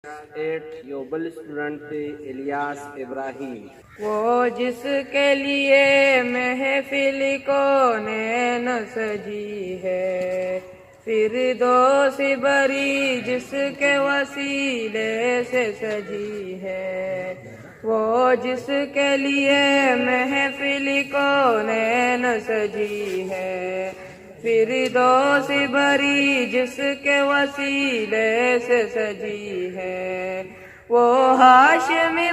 8 یوبل student Ilyas ابراہیم۔ وہ جس کے لیے محفل کونین سجی ہے، فردوس بری جس کے وسیلے سے سجی ہے، وہ جس کے لیے محفل کونین سجی ہے، فردوس بری جس کے وسیلے سے سجی ہے، وہ ہاشمی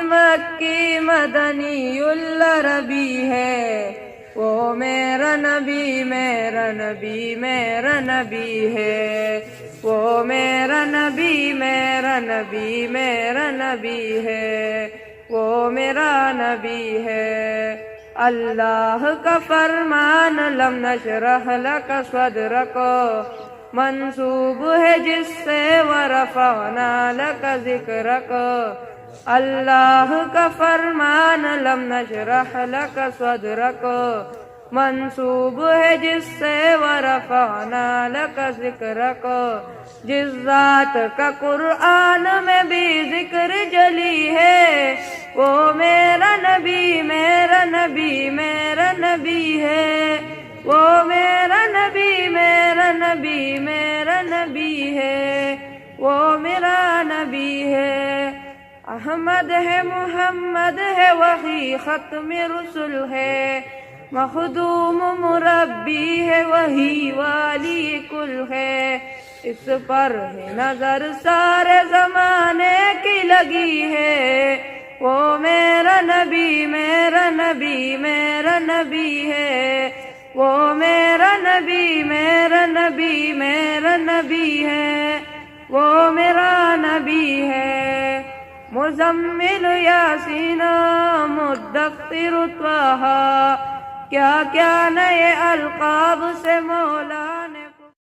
مکی مدنی العربی ہے، وہ میرا نبی میرا نبی میرا نبی ہے، وہ میرا نبی میرا نبی میرا نبی ہے، وہ میرا نبی ہے۔ اللہ کا فرمان لم نشرح لک صدرک منسوب ہے جس سے ورفعنا لک ذکرک۔ اللہ کا فرمان لم نشرح لک صدرک منسوب ہے جس سے ورفعنا لک ذکرک۔ جس ذات کا قرآن میں بھی ذکر جلی ہے، وہ میرا نبی میرا نبی میرا نبی ہے، وہ میرا نبی میرا نبی میرا نبی ہے، وہ میرا نبی ہے۔ احمد ہے محمد ہے وہی ختم رسل ہے، مخدوم مربی ہے وہی والی کل ہے، اس پر ہی نظر سارے زمانے کی لگی ہے، وہ میرا نبی میرا نبی میرا نبی ہے، وہ میرا نبی میرا نبی میرا نبی ہے، وہ میرا نبی ہے۔ مزمل یاسین مدثر طٰہٰ، کیا کیا نئے القاب سے مولا